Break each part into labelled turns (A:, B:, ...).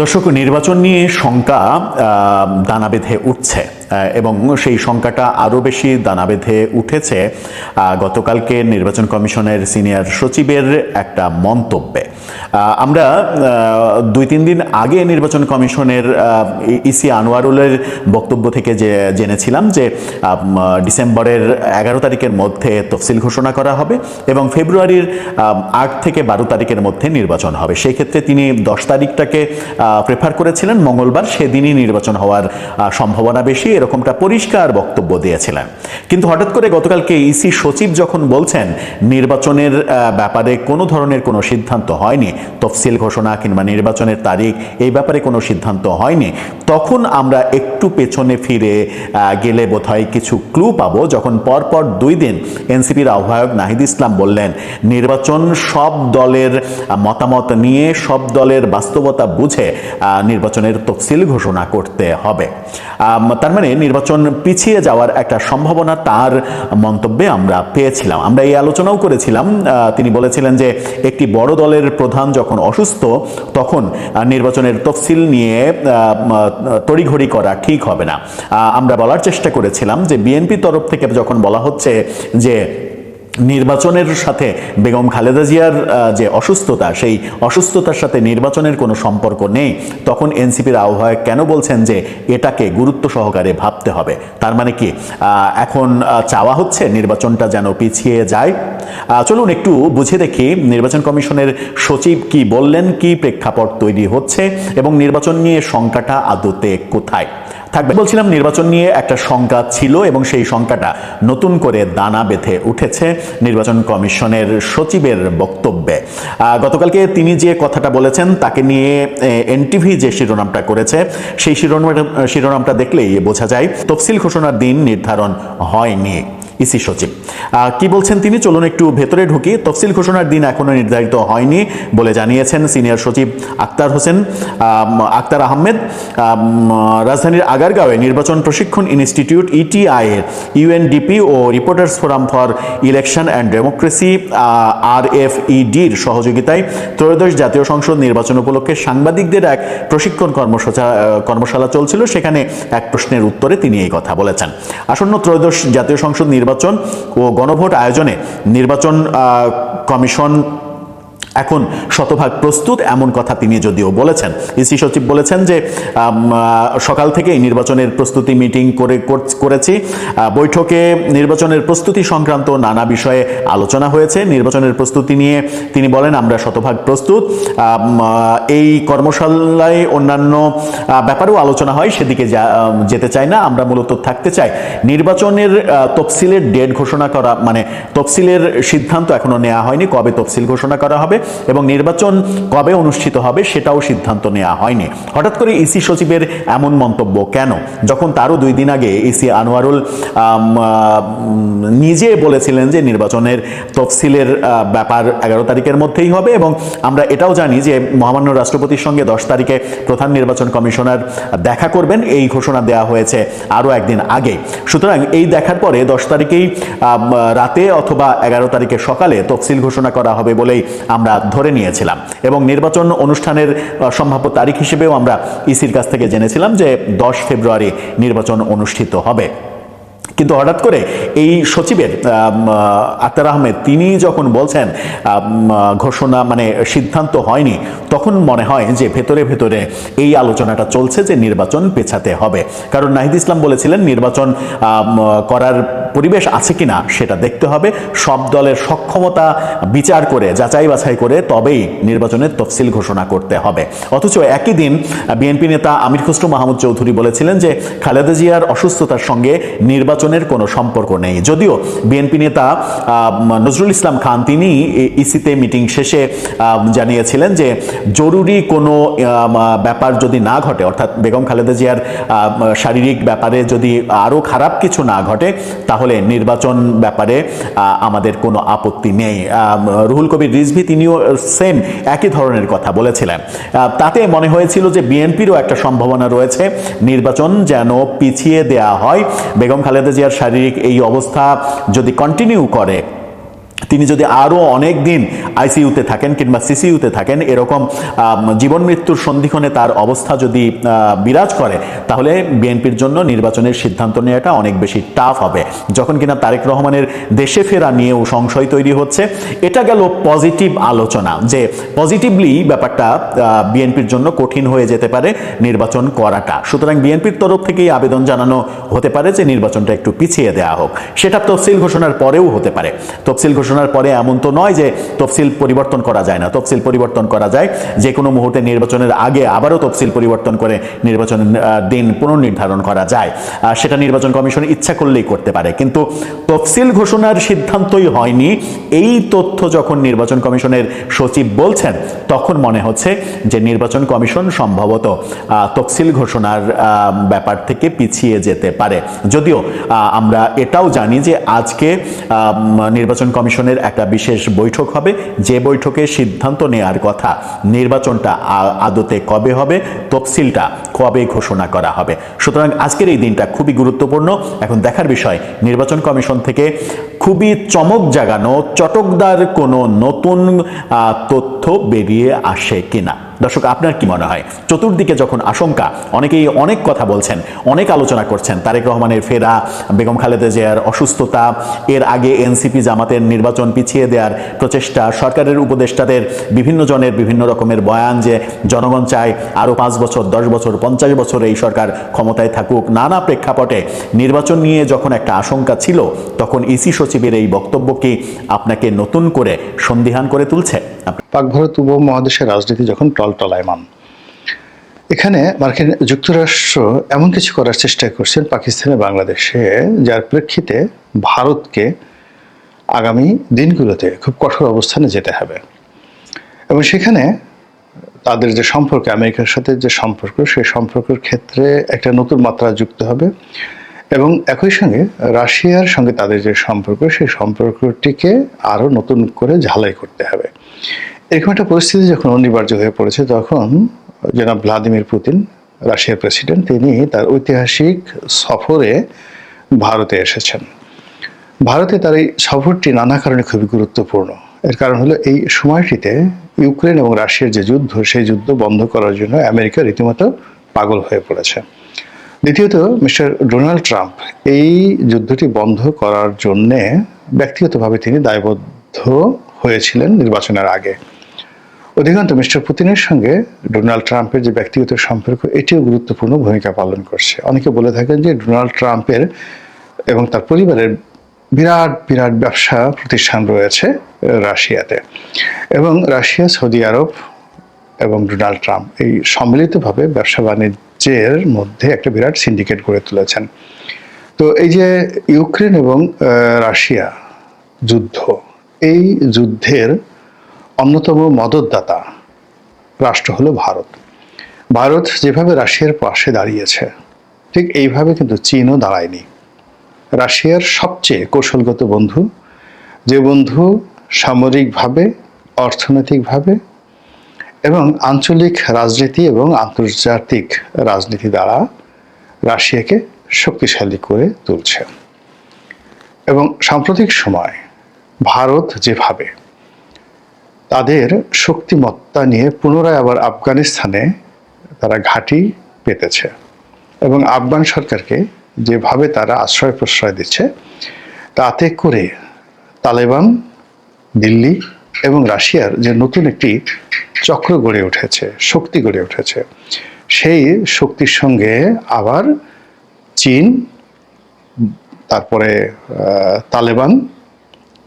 A: দর্শক, নির্বাচন নিয়ে শঙ্কা দানা বেঁধে উঠছে এবং সেই শঙ্কাটা আরও বেশি দানা বেঁধে উঠেছে গতকালকে নির্বাচন কমিশনের সিনিয়র সচিবের একটা মন্তব্যে। আমরা 2-3 দিন আগে নির্বাচন কমিশনের ইসি আনোয়ারুলের বক্তব্য থেকে জেনেছিলাম যে ডিসেম্বরের 11 তারিখের মধ্যে তফসিল ঘোষণা করা হবে এবং ফেব্রুয়ারির 8 থেকে 12 তারিখের মধ্যে নির্বাচন হবে। সেই ক্ষেত্রে তিনি 10 তারিখটাকে প্রেফার করেছিলেন, মঙ্গলবার, সেদিনই নির্বাচন হওয়ার সম্ভাবনা বেশি, এরকমটা পরিষ্কার বক্তব্য দিয়েছিলেন। কিন্তু হঠাৎ করে গতকালকে ইসি সচিব যখন বলছেন নির্বাচনের ব্যাপারে কোনো ধরনের কোনো সিদ্ধান্ত হয়নি, তফসিল ঘোষণা কিংবা নির্বাচনের তারিখ এই ব্যাপারে কোনো সিদ্ধান্ত হয়নি, তখন আমরা একটু পেছনে ফিরে গেলে বোধহয় কিছু ক্লু পাবো। যখন পরপর 2 দিন এনসিপির আহ্বায়ক নাহিদ ইসলাম বললেন নির্বাচন সব দলের মতামত নিয়ে, সব দলের বাস্তবতা বুঝে নির্বাচনের তফসিল ঘোষণা করতে হবে। তার মানে নির্বাচন পিছিয়ে যাওয়ার একটা সম্ভাবনা তার মন্তব্যে আমরা পেয়েছিলাম। আমরা এই আলোচনাও করেছিলাম। তিনি বলেছিলেন যে একটি বড় দলের প্রধান যখন অসুস্থ তখন নির্বাচনের তফসিল নিয়ে তড়িঘড়ি করা ঠিক হবে না। আমরা বলার চেষ্টা করেছিলাম যে বিএনপির তরফ থেকে যখন বলা হচ্ছে যে নির্বাচনের সাথে বেগম খালেদা জিয়ার যে অসুস্থতা, সেই অসুস্থতার সাথে নির্বাচনের কোনো সম্পর্ক নেই, তখন এনসিপির আহ্বায়ক কেন বলছেন যে এটাকে গুরুত্ব সহকারে ভাবতে হবে? তার মানে কি এখন চাওয়া হচ্ছে নির্বাচনটা যেন পিছিয়ে যায়? চলুন একটু বুঝে দেখি নির্বাচন কমিশনের সচিব কি বললেন, কি প্রেক্ষাপট তৈরি হচ্ছে এবং নির্বাচন নিয়ে শঙ্কাটা আদতে কোথায় থাকবে। বলছিলাম নির্বাচন নিয়ে একটা শঙ্কা ছিল এবং সেই শঙ্কাটা নতুন করে দানা বেঁধে উঠেছে নির্বাচন কমিশনের সচিবের বক্তব্যে। গতকালকে তিনি যে কথাটা বলেছেন তাকে নিয়ে এনটিভি যে শিরোনামটা করেছে, সেই শিরোনামটা দেখলেই বোঝা যায় তফসিল ঘোষণার দিন নির্ধারণ হয়নি। ইসি সচিব কি বলছেন তিনি, চলুন একটু ভেতরে ঢুকি। তফসিল ঘোষণার দিন এখনো নির্ধারিত হয়নি বলে জানিয়েছেন সিনিয়র সচিব আক্তার আহমেদ। রাজধানীর আগারগাঁওয়ে নির্বাচন প্রশিক্ষণ ইনস্টিটিউট ইটিআই এর ইউএনডিপি ও reporters forum for election and democracy RFEDর সহযোগিতায় ত্রয়োদশ জাতীয় সংসদ নির্বাচন উপলক্ষে সাংবাদিকদের এক প্রশিক্ষণ কর্মশালা চলছিল। সেখানে এক প্রশ্নের উত্তরে তিনি এই কথা বলেছেন। আসন্ন ত্রয়োদশ জাতীয় সংসদ নির্বাচন ও গণভোট আয়োজনে নির্বাচন কমিশন এখন শতভাগ প্রস্তুত, এমন কথা তিনি যদিও বলেছেন। ইসি সচিব বলেছেন যে সকাল থেকেই নির্বাচনের প্রস্তুতি মিটিং করেছি। বৈঠকে নির্বাচনের প্রস্তুতি সংক্রান্ত নানা বিষয়ে আলোচনা হয়েছে। নির্বাচনের প্রস্তুতি নিয়ে তিনি বলেন আমরা শতভাগ প্রস্তুত। এই কর্মশালায় অন্যান্য ব্যাপারেও আলোচনা হয়, সেদিকে যেতে চাই না। আমরা মূলত থাকতে চাই নির্বাচনের তফসিলের ডেট ঘোষণা করা, মানে তফসিলের সিদ্ধান্ত এখনো নেওয়া হয়নি, কবে তফসিল ঘোষণা করা হবে এবং নির্বাচন কবে অনুষ্ঠিত হবে সেটাও সিদ্ধান্ত নেওয়া হয়নি। হঠাৎ করে ইসি সচিবের এমন মন্তব্য কেন, যখন তারও 2 দিন আগে ইসি আনোয়ারুল নিজে বলেছিলেন যে নির্বাচনের তফসিলের ব্যাপার 11 তারিখের মধ্যেই হবে এবং আমরা এটাও জানি যে মহামান্য রাষ্ট্রপতির সঙ্গে 10 তারিখে প্রধান নির্বাচন কমিশনার দেখা করবেন, এই ঘোষণা দেওয়া হয়েছে আরও একদিন আগে। সুতরাং এই দেখার পরে 10 তারিখেই রাতে অথবা 11 তারিখে সকালে তফসিল ঘোষণা করা হবে বলেই আমরা ধরে নিয়েছিলাম এবং নির্বাচন অনুষ্ঠানের সম্ভাব্য তারিখ হিসেবেও আমরা ইসির কাছ থেকে জেনেছিলাম যে 10 ফেব্রুয়ারি নির্বাচন অনুষ্ঠিত হবে। কিন্তু হঠাৎ করে এই সচিবের আক্তার আহমেদ তিনি যখন বলছেন ঘোষণা মানে সিদ্ধান্ত হয়নি, তখন মনে হয় যে ভেতরে ভেতরে এই আলোচনাটা চলছে যে নির্বাচন পেছাতে হবে। কারণ নাহিদ ইসলাম বলেছিলেন নির্বাচন করার পরিবেশ আছে কিনা সেটা দেখতে হবে, সব দলের সক্ষমতা বিচার করে যাচাই বাছাই করে তবেই নির্বাচনের তফসিল ঘোষণা করতে হবে। অথচ একই দিন বিএনপি নেতা আমির খসরু মাহমুদ চৌধুরী বলেছিলেন যে খালেদা জিয়ার অসুস্থতার সঙ্গে নির্বাচনের কোনো সম্পর্ক নেই। যদিও বিএনপি নেতা নজরুল ইসলাম খান তিনি ইসিতে মিটিং শেষে জানিয়েছিলেন যে জরুরি কোনো ব্যাপার যদি না ঘটে, অর্থাৎ বেগম খালেদা জিয়ার শারীরিক ব্যাপারে যদি আরও খারাপ কিছু না ঘটে তাহলে নির্বাচন ব্যাপারে আমাদের কোনো আপত্তি নেই। রুহুল কবির রিজভী তিনিও সেম একই ধরনের কথা বলেছিলেন। তাতে মনে হয়েছিল যে বিএনপিরও একটা সম্ভাবনা রয়েছে নির্বাচন যেন পিছিয়ে দেয়া হয়। বেগম খালেদা জিয়ার শারীরিক এই অবস্থা যদি কন্টিনিউ করে তিনি যদি আরও অনেক দিন আইসিইউতে থাকেন কিংবা সিসিইউতে থাকেন, এরকম জীবন মৃত্যুর সন্ধিক্ষণে তার অবস্থা যদি বিরাজ করে, তাহলে বিএনপির জন্য নির্বাচনের সিদ্ধান্ত নেওয়াটা অনেক বেশি টাফ হবে। যখন কিনা তারেক রহমানের দেশে ফেরা নিয়েও সংশয় তৈরি হচ্ছে, এটা গেল পজিটিভ আলোচনা যে পজিটিভলি ব্যাপারটা বিএনপির জন্য কঠিন হয়ে যেতে পারে নির্বাচন করাটা। সুতরাং বিএনপির তরফ থেকেই আবেদন জানানো হতে পারে যে নির্বাচনটা একটু পিছিয়ে দেওয়া হোক। সেটা তফসিল ঘোষণার পরেও হতে পারে। তফসিল ঘোষণার পরে এমন তো নয় যে তফসিল পরিবর্তন করা যায় না, তফসিল পরিবর্তন করা যায়। যে কোনো মুহূর্তে নির্বাচনের আগে আবারও তফসিল পরিবর্তন করে নির্বাচনের দিন পুনর্নির্ধারণ করা যায়। সেটা নির্বাচন কমিশন ইচ্ছা করলেই করতে পারে। কিন্তু তফসিল ঘোষণার সিদ্ধান্তই হয়নি, এই তথ্য যখন নির্বাচন কমিশনের সচিব বলছেন, তখন মনে হচ্ছে যে নির্বাচন কমিশন সম্ভবত তফসিল ঘোষণার ব্যাপার থেকে পিছিয়ে যেতে পারে। যদিও আমরা এটাও জানি যে আজকে নির্বাচন কমিশনের একটা বিশেষ বৈঠক হবে, যে বৈঠকে সিদ্ধান্ত নেওয়ার কথা নির্বাচনটা আদতে কবে হবে, তফসিলটা কবে ঘোষণা করা হবে। সুতরাং আজকের এই দিনটা খুবই গুরুত্বপূর্ণ। এখন দেখার বিষয় নির্বাচন কমিশন থেকে খুবই চমক জাগানো চটকদার কোনো নতুন তথ্য বেরিয়ে আসে কিনা। দর্শক, আপনার কি মনে হয়? চতুর্দিকে যখন আশঙ্কা, অনেকেই অনেক কথা বলছেন, অনেক আলোচনা করছেন, তারেক রহমানের ফেরা, বেগম খালেদা জিয়ার অসুস্থতা, এর আগে এনসিপি জামাতের নির্বাচন পিছিয়ে দেওয়ার প্রচেষ্টা, সরকারের উপদেষ্টাদের বিভিন্ন জনের বিভিন্ন রকমের বয়ান যে জনগণ চায় আরও 5 বছর, 10 বছর, 50 বছর এই সরকার ক্ষমতায় থাকুক, নানা প্রেক্ষাপটে নির্বাচন নিয়ে যখন একটা আশঙ্কা ছিল, তখন ইসি সচিবের এই বক্তব্য কি আপনাকে নতুন করে সন্দিহান করে তুলছে?
B: পাক ভারত উপমহাদেশের রাজনীতি যখন টলটলায়মান, এখানে মার্কিন যুক্তরাষ্ট্র এমন কিছু করার চেষ্টা করছেন পাকিস্তানে, বাংলাদেশে, যার প্রেক্ষিতে ভারতকে আগামী দিনগুলোতে খুব কঠোর অবস্থানে যেতে হবে। এবং সেখানে তাদের যে সম্পর্ক, আমেরিকার সাথে যে সম্পর্ক, সেই সম্পর্কের ক্ষেত্রে একটা নতুন মাত্রা যুক্ত হবে। এবং একই সঙ্গে রাশিয়ার সঙ্গে তাদের যে সম্পর্ক, সেই সম্পর্কটিকে আরও নতুন করে ঝালাই করতে হবে। এরকম একটা পরিস্থিতি যখন অনিবার্য হয়ে পড়েছে, তখন জনাব ভ্লাদিমির পুতিন, রাশিয়ার প্রেসিডেন্ট, তিনি তার ঐতিহাসিক সফরে ভারতে এসেছেন। ভারতে তার এই সফরটি নানা কারণে খুবই গুরুত্বপূর্ণ। এর কারণ হলো এই সময়টিতে ইউক্রেন এবং রাশিয়ার যে যুদ্ধ, সেই যুদ্ধ বন্ধ করার জন্য আমেরিকা রীতিমতো পাগল হয়ে পড়েছে। দ্বিতীয়ত, মিস্টার ডোনাল্ড ট্রাম্প এই যুদ্ধটি বন্ধ করার জন্যে ব্যক্তিগতভাবে তিনি দায়বদ্ধ হয়েছিলেন নির্বাচনের আগে। অধিকাংশ মিস্টার পুতিনের সঙ্গে ডোনাল্ড ট্রাম্পের যে ব্যক্তিগত সম্পর্ক, এটিও গুরুত্বপূর্ণ ভূমিকা পালন করছে। অনেকে বলে থাকেন যে ডোনাল্ড ট্রাম্পের এবং তার পরিবারের বিরাট বিরাট ব্যবসা প্রতিষ্ঠান রয়েছে রাশিয়াতে, এবং রাশিয়া, সৌদি আরব এবং ডোনাল্ড ট্রাম্প এই সম্মিলিতভাবে ব্যবসা বাণিজ্যের মধ্যে একটা বিরাট সিন্ডিকেট গড়ে তুলেছেন। তো এই যে ইউক্রেন এবং রাশিয়া যুদ্ধ, এই যুদ্ধের অন্যতম মদতদাতা রাষ্ট্র হলো ভারত। ভারত যেভাবে রাশিয়ার পাশে দাঁড়িয়েছে, ঠিক এইভাবে কিন্তু চীনও দাঁড়ায়নি। রাশিয়ার সবচেয়ে কৌশলগত বন্ধু, যে বন্ধু সামরিকভাবে, অর্থনৈতিকভাবে এবং আঞ্চলিক রাজনীতি এবং আন্তর্জাতিক রাজনীতি দ্বারা রাশিয়াকে শক্তিশালী করে তুলছে। এবং সাম্প্রতিক সময় ভারত যেভাবে তাদের শক্তিমত্তা নিয়ে পুনরায় আবার আফগানিস্তানে তারা ঘাঁটি পেতেছে এবং আফগান সরকারকে যেভাবে তারা আশ্রয় প্রশ্রয় দিচ্ছে, তাতে করে তালেবান, দিল্লি এবং রাশিয়ার যে নতুন একটি চক্র গড়ে উঠেছে, শক্তি গড়ে উঠেছে, সেই শক্তির সঙ্গে আবার চীন, তারপরে তালেবান,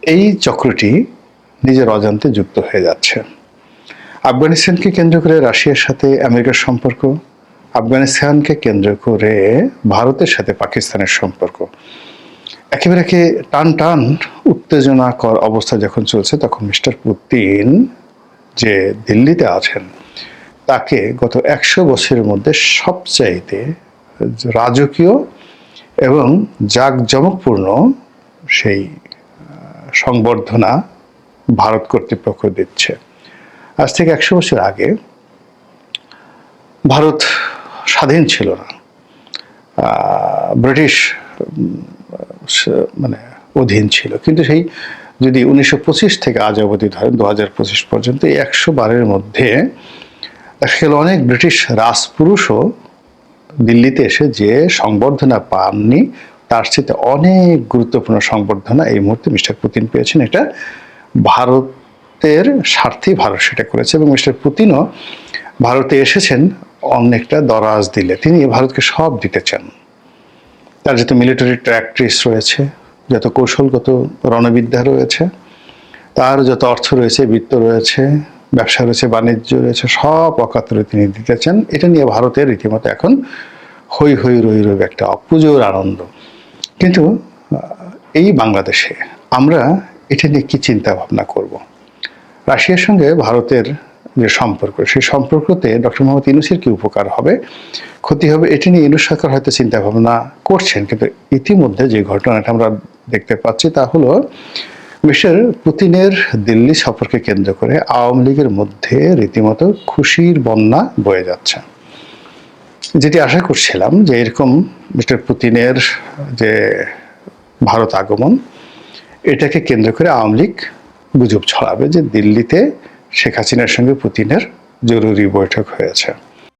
B: এই চক্রটি নিজের অজান্তে যুক্ত হয়ে যাচ্ছে। আফগানিস্তানকে কেন্দ্র করে রাশিয়ার সাথে আমেরিকার সম্পর্ক, আফগানিস্তানকে কেন্দ্র করে ভারতের সাথে পাকিস্তানের সম্পর্ক একেবারে টান টান উত্তেজনাকর অবস্থা যখন চলছে, তখন মিস্টার পুতিন যে দিল্লিতে আছেন, তাকে গত 100 বছরের মধ্যে সবচাইতে রাজকীয় এবং জাঁকজমকপূর্ণ সেই সংবর্ধনা ভারত কর্তৃপক্ষ দিচ্ছে। আজ থেকে 100 বছর আগে ভারত স্বাধীন ছিল না, ব্রিটিশ অধীন ছিল। কিন্তু সেই যদি 1925 থেকে আজ অবধি ধরেন 2025 পর্যন্ত এই 100 বারের মধ্যে দেখা গেল অনেক ব্রিটিশ রাজপুরুষও দিল্লিতে এসে যে সংবর্ধনা পাননি, তার চেয়ে অনেক গুরুত্বপূর্ণ সংবর্ধনা এই মুহূর্তে মিস্টার পুতিন পেয়েছেন। এটা ভারতের স্বার্থেই ভারত সেটা করেছে, এবং মিস্টার পুতিনও ভারতে এসেছেন অনেকটা দরাজ দিলে। তিনি ভারতকে সব দিতে চান। তার যত মিলিটারি ট্র্যাক্ট্রিস রয়েছে, যত কৌশলগত রণবিদ্যা রয়েছে, তার যত অর্থ রয়েছে, বিত্ত রয়েছে, ব্যবসা রয়েছে, বাণিজ্য রয়েছে, সব অকাতরে তিনি দিতে চান। এটা নিয়ে ভারতের রীতিমতো এখন হই হই রই রই একটা পুজোর আনন্দ। কিন্তু এই বাংলাদেশে আমরা এটা নিয়ে কি চিন্তা ভাবনা করব? রাশিয়ার সঙ্গে ভারতের যে সম্পর্ক, সেই সম্পর্কতে ডক্টর মোহাম্মদ ইউনূসের কি উপকার হবে, ক্ষতি হবে, এটা নিয়ে ইউনূস সরকার হয়তো চিন্তা ভাবনা করছেন। কিন্তু ইতিমধ্যে যে ঘটনাটা আমরা দেখতে পাচ্ছি তা হলো মিস্টার পুতিনের দিল্লি সফরকে কেন্দ্র করে আওয়ামী লীগের মধ্যে রীতিমতো খুশির বন্যা বয়ে যাচ্ছে। যেটি আশা করছিলাম যে এরকম মিস্টার পুতিনের যে ভারত আগমন, এটাকে কেন্দ্র করে আওয়ামী লীগ গুজব ছড়াবে যে দিল্লিতে শেখ হাসিনার সঙ্গে পুতিনের জরুরি বৈঠক হয়েছে।